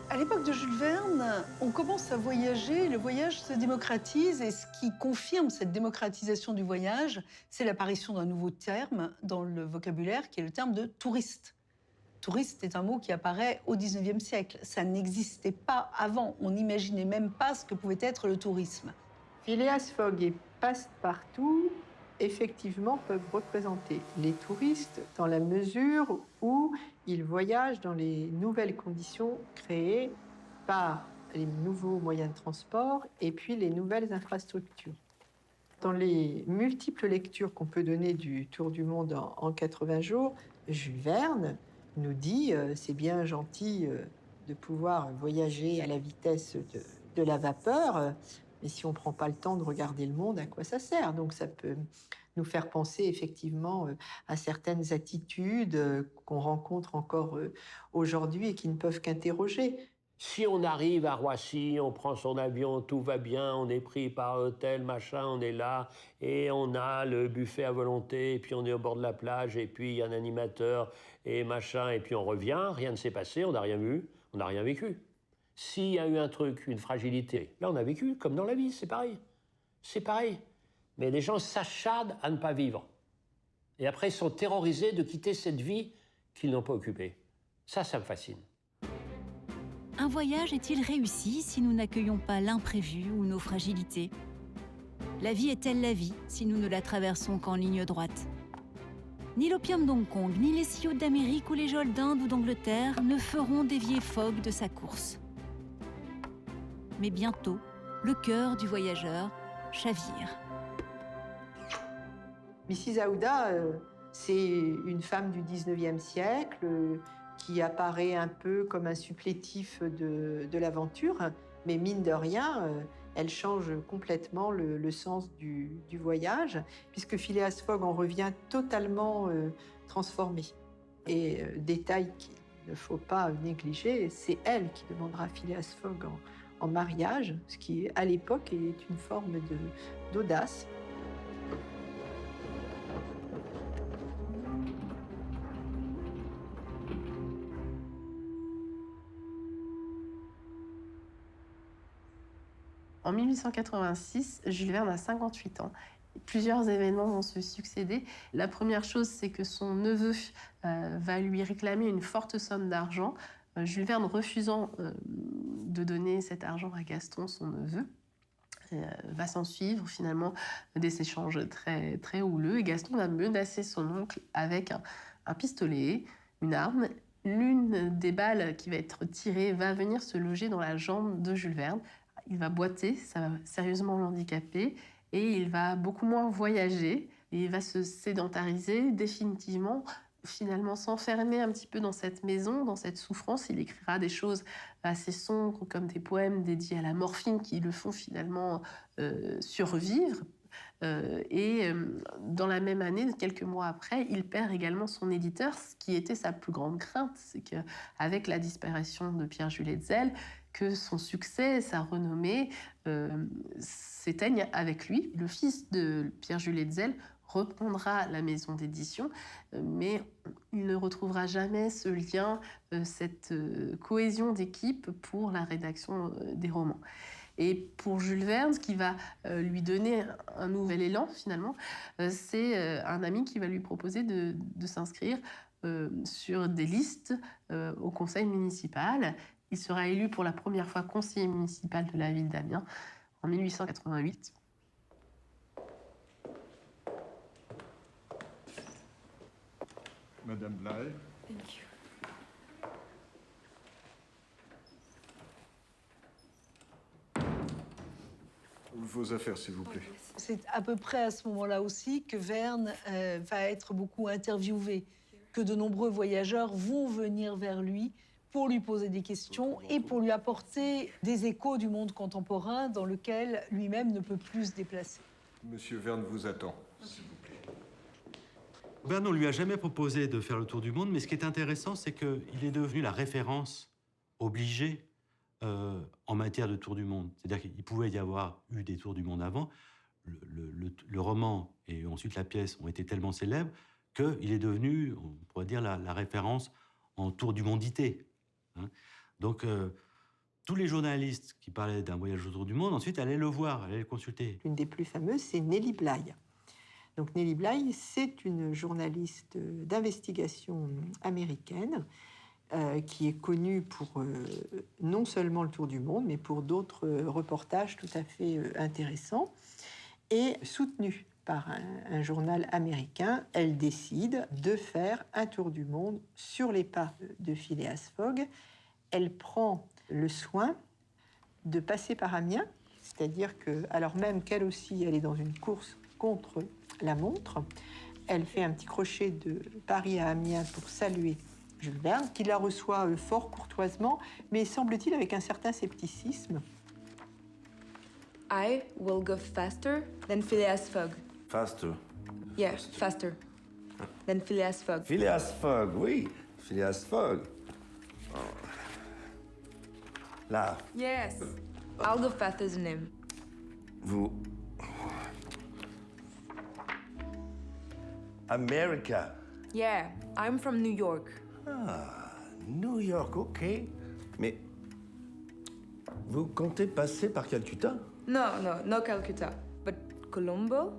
À l'époque de Jules Verne, on commence à voyager, le voyage se démocratise et ce qui confirme cette démocratisation du voyage, c'est l'apparition d'un nouveau terme dans le vocabulaire qui est le terme de touriste. Touriste est un mot qui apparaît au XIXe siècle. Ça n'existait pas avant. On n'imaginait même pas ce que pouvait être le tourisme. Phileas Fogg et Passepartout, effectivement, peuvent représenter les touristes dans la mesure où ils voyagent dans les nouvelles conditions créées par les nouveaux moyens de transport et puis les nouvelles infrastructures. Dans les multiples lectures qu'on peut donner du Tour du monde en 80 jours, Jules Verne nous dit c'est bien gentil de pouvoir voyager à la vitesse de la vapeur, mais si on ne prend pas le temps de regarder le monde, à quoi ça sert? Donc ça peut nous faire penser effectivement à certaines attitudes qu'on rencontre encore aujourd'hui et qui ne peuvent qu'interroger. Si on arrive à Roissy, on prend son avion, tout va bien, on est pris par hôtel, machin, on est là, et on a le buffet à volonté, et puis on est au bord de la plage, et puis il y a un animateur, et machin, et puis on revient, rien ne s'est passé, on n'a rien vu, on n'a rien vécu. S'il y a eu un truc, une fragilité, là on a vécu, comme dans la vie, c'est pareil. C'est pareil. Mais les gens s'acharnent à ne pas vivre. Et après, ils sont terrorisés de quitter cette vie qu'ils n'ont pas occupée. Ça me fascine. Un voyage est-il réussi si nous n'accueillons pas l'imprévu ou nos fragilités? La vie est-elle la vie si nous ne la traversons qu'en ligne droite? Ni l'opium d'Hong Kong, ni les sioux d'Amérique ou les geôles d'Inde ou d'Angleterre ne feront dévier Fogg de sa course. Mais bientôt, le cœur du voyageur chavire. Mrs. Aouda, c'est une femme du 19e siècle qui apparaît un peu comme un supplétif de l'aventure, mais mine de rien, elle change complètement le sens du voyage, puisque Phileas Fogg en revient totalement transformé. Et détail qu'il ne faut pas négliger, c'est elle qui demandera Phileas Fogg en mariage, ce qui, à l'époque, est une forme d'audace. En 1886, Jules Verne a 58 ans. Plusieurs événements vont se succéder. La première chose, c'est que son neveu va lui réclamer une forte somme d'argent. Jules Verne refusant de donner cet argent à Gaston, son neveu. Va s'en suivre finalement des échanges très, très houleux. Et Gaston va menacer son oncle avec un pistolet, une arme. L'une des balles qui va être tirée va venir se loger dans la jambe de Jules Verne. Il va boiter, ça va sérieusement l'handicaper et il va beaucoup moins voyager et il va se sédentariser définitivement, finalement s'enfermer un petit peu dans cette maison, dans cette souffrance. Il écrira des choses assez sombres comme des poèmes dédiés à la morphine qui le font finalement survivre. Dans la même année, quelques mois après, il perd également son éditeur, ce qui était sa plus grande crainte, c'est qu'avec la disparition de Pierre-Jules Hetzel, que son succès, sa renommée s'éteignent avec lui. Le fils de Pierre-Jules Hetzel reprendra la maison d'édition, mais il ne retrouvera jamais ce lien, cette cohésion d'équipe pour la rédaction des romans. Et pour Jules Verne, ce qui va lui donner un nouvel élan, finalement, c'est un ami qui va lui proposer de s'inscrire sur des listes au conseil municipal. Il sera élu pour la première fois conseiller municipal de la ville d'Amiens en 1888. Madame Blaye. Thank you. Vos affaires, s'il vous plaît. C'est à peu près à ce moment-là aussi que Verne va être beaucoup interviewé, que de nombreux voyageurs vont venir vers lui pour lui poser des questions et pour lui apporter des échos du monde contemporain dans lequel lui-même ne peut plus se déplacer. Monsieur Verne vous attend, s'il vous plaît. Verne, on lui a jamais proposé de faire le tour du monde, mais ce qui est intéressant, c'est qu'il est devenu la référence obligée en matière de tour du monde. C'est-à-dire qu'il pouvait y avoir eu des tours du monde avant. Le roman et ensuite la pièce ont été tellement célèbres qu'il est devenu, on pourrait dire, la référence en tour du mondité. Hein. Donc, tous les journalistes qui parlaient d'un voyage autour du monde, ensuite, allaient le voir, allaient le consulter. Une des plus fameuses, c'est Nelly Bly. Donc Nelly Bly, c'est une journaliste d'investigation américaine qui est connue pour non seulement le tour du monde, mais pour d'autres reportages tout à fait intéressants. Et soutenue par un journal américain, elle décide de faire un tour du monde sur les pas de Phileas Fogg. Elle prend le soin de passer par Amiens, c'est-à-dire que, alors même qu'elle aussi, elle est dans une course contre la montre, elle fait un petit crochet de Paris à Amiens pour saluer Jules Verne, qui la reçoit fort courtoisement, mais semble-t-il avec un certain scepticisme. I will go faster than Phileas Fogg. Faster. Yeah, faster than Phileas Fogg. Phileas Fogg, oui. Phileas Fogg. Oh. Là, Yes, I'll go faster than him. vous... America. Yeah, I'm from New York. Ah, New York, ok. Mais vous comptez passer par Calcutta? No Calcutta, but Colombo,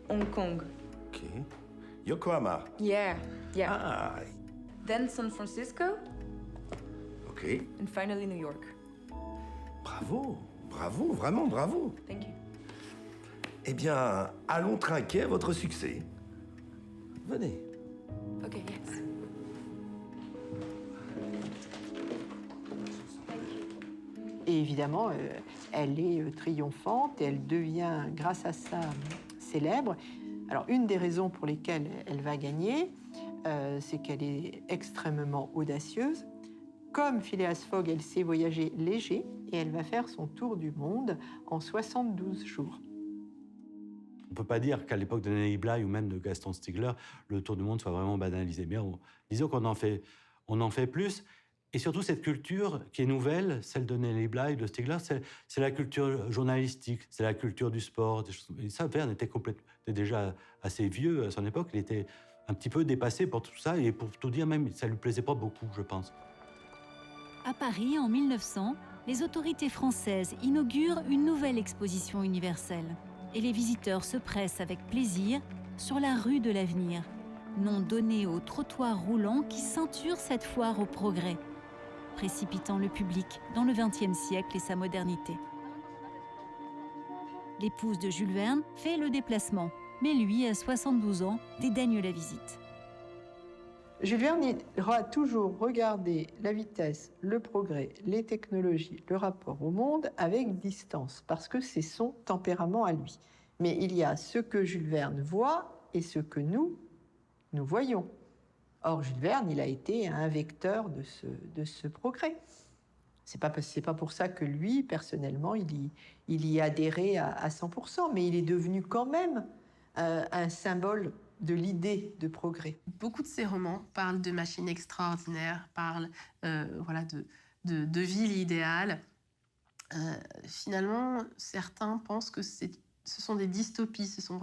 Hong Kong. Ok. Yokohama. Yeah. Ah, Then San Francisco, ok. and finally New York. Bravo, bravo, vraiment bravo. Thank you. Eh bien, allons trinquer à votre succès. Venez. Okay, yes. Et évidemment, elle est triomphante et elle devient, grâce à ça, célèbre. Alors, une des raisons pour lesquelles elle va gagner, c'est qu'elle est extrêmement audacieuse. Comme Phileas Fogg, elle sait voyager léger et elle va faire son tour du monde en 72 jours. On ne peut pas dire qu'à l'époque de Nelly Bly ou même de Gaston Stigler, le tour du monde soit vraiment banalisé. Mais disons qu'on en fait plus. Et surtout, cette culture qui est nouvelle, celle de Nelly Bly, de Stigler, c'est la culture journalistique, c'est la culture du sport. Et ça, Verne était déjà assez vieux à son époque. Il était un petit peu dépassé pour tout ça. Et pour tout dire, même, ça ne lui plaisait pas beaucoup, je pense. À Paris, en 1900, les autorités françaises inaugurent une nouvelle exposition universelle. Et les visiteurs se pressent avec plaisir sur la rue de l'Avenir, nom donné au trottoir roulant qui ceinture cette foire au progrès, précipitant le public dans le XXe siècle et sa modernité. L'épouse de Jules Verne fait le déplacement, mais lui, à 72 ans, dédaigne la visite. Jules Verne aura toujours regardé la vitesse, le progrès, les technologies, le rapport au monde avec distance, parce que c'est son tempérament à lui. Mais il y a ce que Jules Verne voit et ce que nous voyons. Or, Jules Verne, il a été un vecteur de ce progrès. C'est pas pour ça que lui, personnellement, il y adhérait à 100%, mais il est devenu quand même un symbole de l'idée de progrès. Beaucoup de ses romans parlent de machines extraordinaires, parlent de villes idéales. Finalement, certains pensent que ce sont des dystopies, ce sont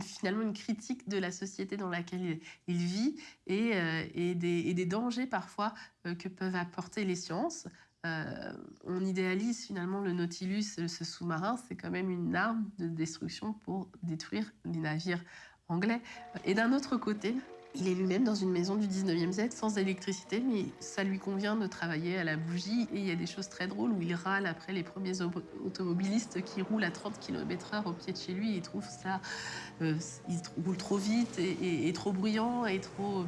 finalement une critique de la société dans laquelle il vit et des dangers parfois que peuvent apporter les sciences. On idéalise finalement le Nautilus, ce sous-marin, c'est quand même une arme de destruction pour détruire les navires anglais. Et d'un autre côté, il est lui-même dans une maison du 19e siècle sans électricité, mais ça lui convient de travailler à la bougie. Et il y a des choses très drôles où il râle après les premiers automobilistes qui roulent à 30 km/h au pied de chez lui. Il trouve ça, il roule trop vite et trop bruyant et trop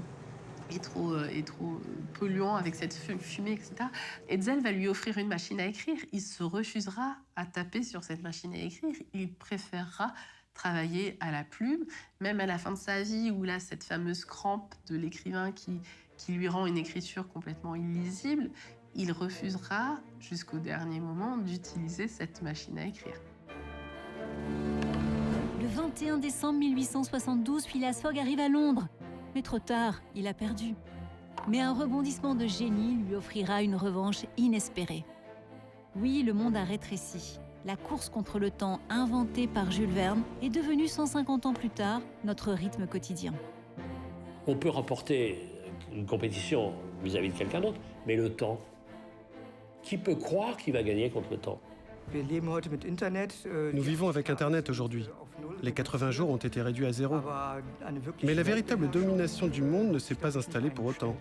polluant avec cette fumée, etc. Hetzel va lui offrir une machine à écrire. Il se refusera à taper sur cette machine à écrire. Il préférera travailler à la plume, même à la fin de sa vie, où là, cette fameuse crampe de l'écrivain qui lui rend une écriture complètement illisible, il refusera jusqu'au dernier moment d'utiliser cette machine à écrire. Le 21 décembre 1872, Phileas Fogg arrive à Londres. Mais trop tard, il a perdu. Mais un rebondissement de génie lui offrira une revanche inespérée. Oui, le monde a rétréci. La course contre le temps inventée par Jules Verne est devenue 150 ans plus tard notre rythme quotidien. On peut remporter une compétition vis-à-vis de quelqu'un d'autre, mais le temps, qui peut croire qu'il va gagner contre le temps? Nous vivons avec Internet aujourd'hui. Les 80 jours ont été réduits à 0. Mais la véritable domination du monde ne s'est pas installée pour autant.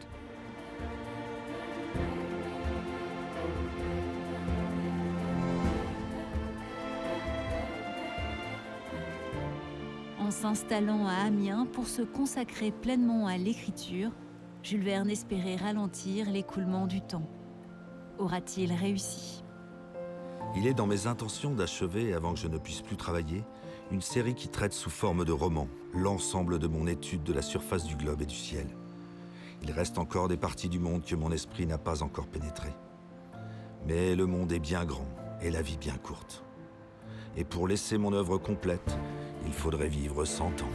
En s'installant à Amiens pour se consacrer pleinement à l'écriture, Jules Verne espérait ralentir l'écoulement du temps. Aura-t-il réussi ? Il est dans mes intentions d'achever, avant que je ne puisse plus travailler, une série qui traite sous forme de roman l'ensemble de mon étude de la surface du globe et du ciel. Il reste encore des parties du monde que mon esprit n'a pas encore pénétrées. Mais le monde est bien grand et la vie bien courte. Et pour laisser mon œuvre complète, il faudrait vivre 100 ans.